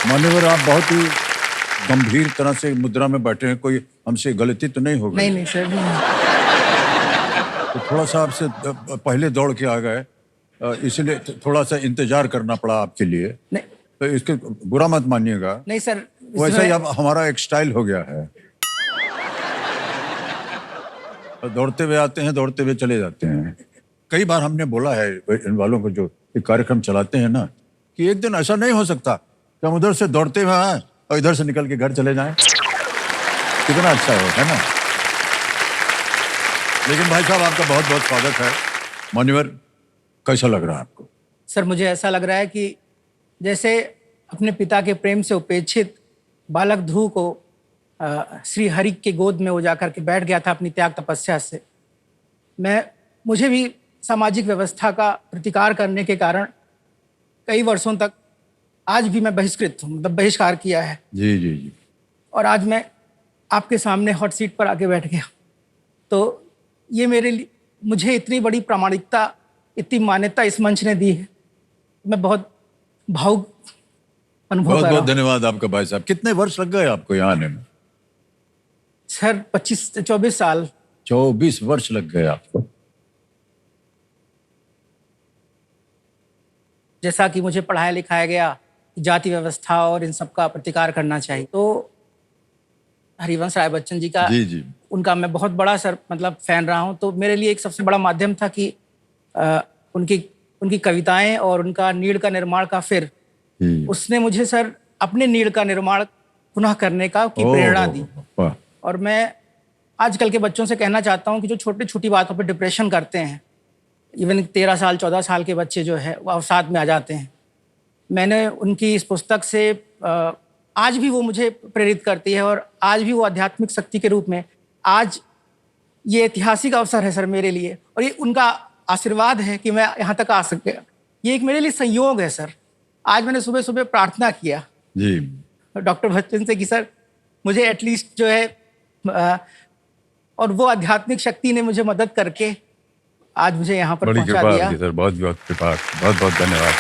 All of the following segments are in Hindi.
मान्यवर, आप बहुत ही गंभीर तरह से मुद्रा में बैठे हैं, कोई हमसे गलती तो नहीं हो गई? नहीं नहीं सर, नहीं। तो थोड़ा सा आपसे पहले दौड़ के आ गए, इसलिए थोड़ा सा इंतजार करना पड़ा आपके लिए। नहीं तो इसके बुरा मत मानिएगा। नहीं सर, वैसा ही अब हमारा एक स्टाइल हो गया है। दौड़ते हुए आते हैं, दौड़ते हुए चले जाते हैं। कई बार हमने बोला है इन वालों को जो ये कार्यक्रम चलाते हैं ना, कि एक दिन ऐसा नहीं हो सकता कि हम उधर से दौड़ते हुए आए और इधर से निकल के घर चले जाएं। कितना अच्छा है ना? लेकिन भाई साहब, आपका बहुत बहुत स्वागत है। मान्यवर, कैसा लग रहा है आपको? सर, मुझे ऐसा लग रहा है कि जैसे अपने पिता के प्रेम से उपेक्षित बालक ध्रुव को श्री हरि के गोद में वो जाकर के बैठ गया था अपनी त्याग तपस्या से। मुझे भी सामाजिक व्यवस्था का प्रतिकार करने के कारण कई वर्षों तक आज भी मैं बहिष्कृत हूँ, मतलब बहिष्कार किया है। जी जी जी। और आज मैं आपके सामने हॉट सीट पर आके बैठ गया, तो ये मेरे लिए, मुझे इतनी बड़ी प्रामाणिकता, इतनी मान्यता इस मंच ने दी है। मैं बहुत भावुक अनुभव कर रहा हूं। बहुत बहुत धन्यवाद आपका भाई साहब। कितने वर्ष लग गए आपको यहाँ आने में? सर 24 साल। 24 वर्ष लग गए आपको। जैसा कि मुझे पढ़ाया लिखाया गया जाति व्यवस्था और इन सब का प्रतिकार करना चाहिए, तो हरिवंश राय बच्चन जी का, जी जी, उनका मैं बहुत बड़ा सर मतलब फैन रहा हूं। तो मेरे लिए एक सबसे बड़ा माध्यम था कि उनकी कविताएं और उनका नीड़ का निर्माण का फिर उसने मुझे सर अपने नीड़ का निर्माण पुनः करने का की प्रेरणा दी। और मैं आजकल के बच्चों से कहना चाहता हूं कि जो छोटी छोटी बातों पर डिप्रेशन करते हैं, इवन 13 साल 14 साल के बच्चे जो है वो अवसाद में आ जाते हैं, मैंने उनकी इस पुस्तक से आज भी वो मुझे प्रेरित करती है। और आज भी वो आध्यात्मिक शक्ति के रूप में, आज ये ऐतिहासिक अवसर है सर मेरे लिए, और ये उनका आशीर्वाद है कि मैं यहाँ तक आ सके। ये एक मेरे लिए संयोग है सर। आज मैंने सुबह सुबह प्रार्थना किया जी डॉक्टर बच्चन से कि सर मुझे एटलीस्ट जो है, और वो आध्यात्मिक शक्ति ने मुझे मदद करके आज मुझे यहाँ पर पहुंचा दिया। सर बहुत बहुत कृपा, बहुत बहुत धन्यवाद।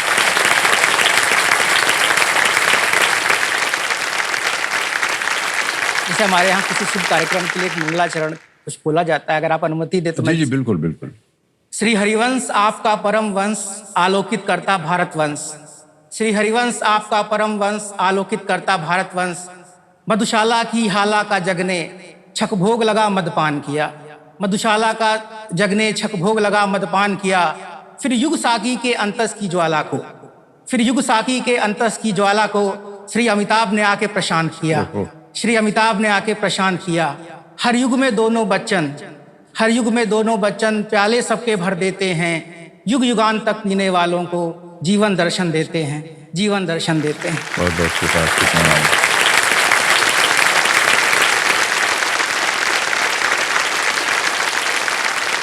जैसे हमारे यहाँ किसी शुभ कार्यक्रम के लिए एक मंगलाचरण कुछ बोला जाता है, अगर आप अनुमति दे तो। जी जी बिल्कुल बिल्कुल। श्री हरिवंश आपका परम वंश आलोकित करता भारत वंश। श्री हरिवंश आपका परम वंश आलोकित करता भारत वंश। मधुशाला की हाला का जगने छक भोग लगा मदपान किया। मधुशाला का जगने छक भोग लगा मदपान किया। फिर युग साकी के अंतस की ज्वाला को, फिर युग साकी के अंतस की ज्वाला को श्री अमिताभ ने आके प्रशांत किया। श्री अमिताभ ने आके प्रशांत किया। हर युग में दोनों बच्चन, हर युग में दोनों बच्चन प्याले सबके भर देते हैं। युग युगान तक पीने वालों को जीवन दर्शन देते हैं, जीवन दर्शन देते हैं। बहुत बहुत शुक्रिया।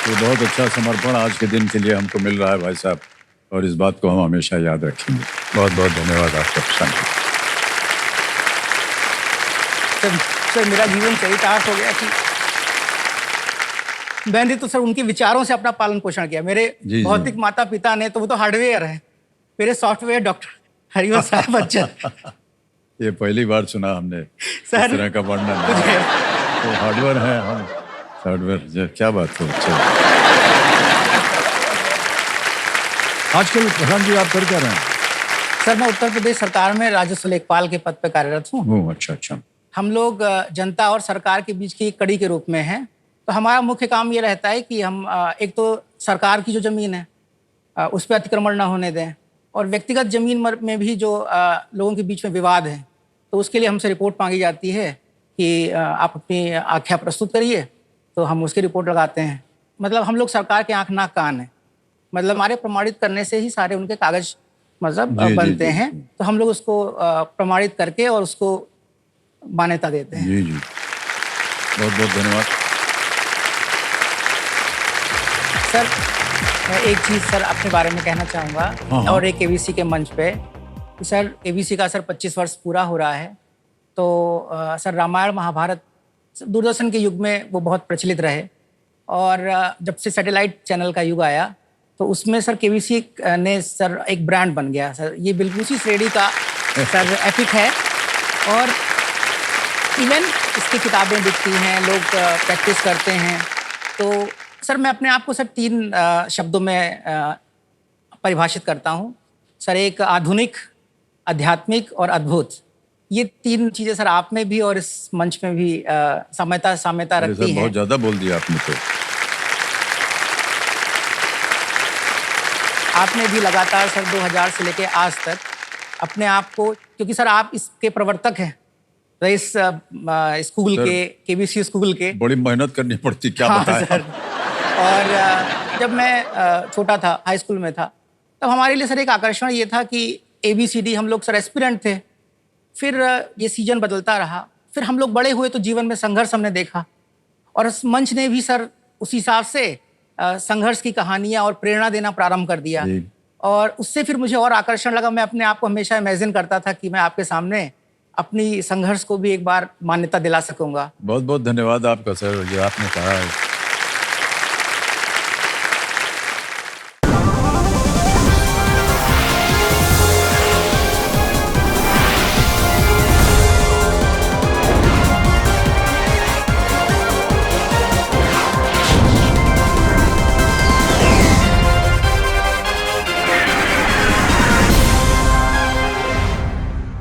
ये बहुत अच्छा समर्पण आज के दिन के लिए हमको मिल रहा है भाई साहब, और इस बात को हम हमेशा याद रखेंगे। बहुत बहुत धन्यवाद आपका। सर मेरा जीवन चरितार्थ हो गया कि मैंने तो सर उनके विचारों से अपना पालन पोषण किया। मेरे भौतिक माता पिता ने तो वो तो हार्डवेयर है, मेरे सॉफ्टवेयर डॉक्टर हरिवंश राय बच्चन। ये पहली बार सुना हमने सर इस तरह का वर्णन। तो हार्डवेयर है, हम हार्डवेयर। क्या बात है। आजकल प्रधान जी आप कर क्या रहे हैं? सर मैं उत्तर प्रदेश सरकार में राजस्व लेखपाल के पद पर कार्यरत हूँ। अच्छा अच्छा। हम लोग जनता और सरकार के बीच की एक कड़ी के रूप में हैं। तो हमारा मुख्य काम ये रहता है कि हम एक तो सरकार की जो ज़मीन है उस पर अतिक्रमण न होने दें, और व्यक्तिगत ज़मीन में भी जो लोगों के बीच में विवाद है, तो उसके लिए हमसे रिपोर्ट मांगी जाती है कि आप अपनी आख्या प्रस्तुत करिए, तो हम उसकी रिपोर्ट लगाते हैं। मतलब हम लोग सरकार के आँख नाक कान हैं, मतलब हमारे प्रमाणित करने से ही सारे उनके कागज मतलब बनते हैं। तो हम लोग उसको प्रमाणित करके और उसको मान्यता देते हैं। जी जी बहुत बहुत धन्यवाद सर। मैं एक चीज़ सर अपने बारे में कहना चाहूँगा, और एक एबीसी के मंच पे सर, एबीसी का सर 25 वर्ष पूरा हो रहा है। तो सर रामायण महाभारत दूरदर्शन के युग में वो बहुत प्रचलित रहे, और जब से सैटेलाइट चैनल का युग आया तो उसमें सर केबीसी ने सर एक ब्रांड बन गया सर। ये बिल्कुल उसी श्रेणी का सर एपिक है। और इवन इसकी किताबें बिकती हैं, लोग प्रैक्टिस करते हैं। तो सर मैं अपने आप को सर 3 शब्दों में परिभाषित करता हूँ। सर एक आधुनिक, आध्यात्मिक और अद्भुत। ये 3 चीज़ें सर आप में भी और इस मंच में भी साम्यता अरे रखती सर हैं। बहुत ज्यादा बोल दिया आपने तो। आपने भी लगातार सर 2000 से लेके आज तक अपने आप को, क्योंकि सर आप इसके प्रवर्तक हैं, इस स्कूल सर, के, केबीसी स्कूल के। बड़ी मेहनत करनी पड़ती, क्या हाँ बताएं सर। और जब मैं छोटा था, हाई स्कूल में था, तब हमारे लिए सर एक आकर्षण ये था कि ABCD, हम लोग सर एस्पिरेंट थे। फिर ये सीजन बदलता रहा, फिर हम लोग बड़े हुए तो जीवन में संघर्ष हमने देखा, और इस मंच ने भी सर उस हिसाब से संघर्ष की कहानियां और प्रेरणा देना प्रारंभ कर दिया। जी। और उससे फिर मुझे और आकर्षण लगा। मैं अपने आप को हमेशा इमेजिन करता था कि मैं आपके सामने अपनी संघर्ष को भी एक बार मान्यता दिला सकूंगा। बहुत बहुत धन्यवाद आपका सर, ये आपने कहा है।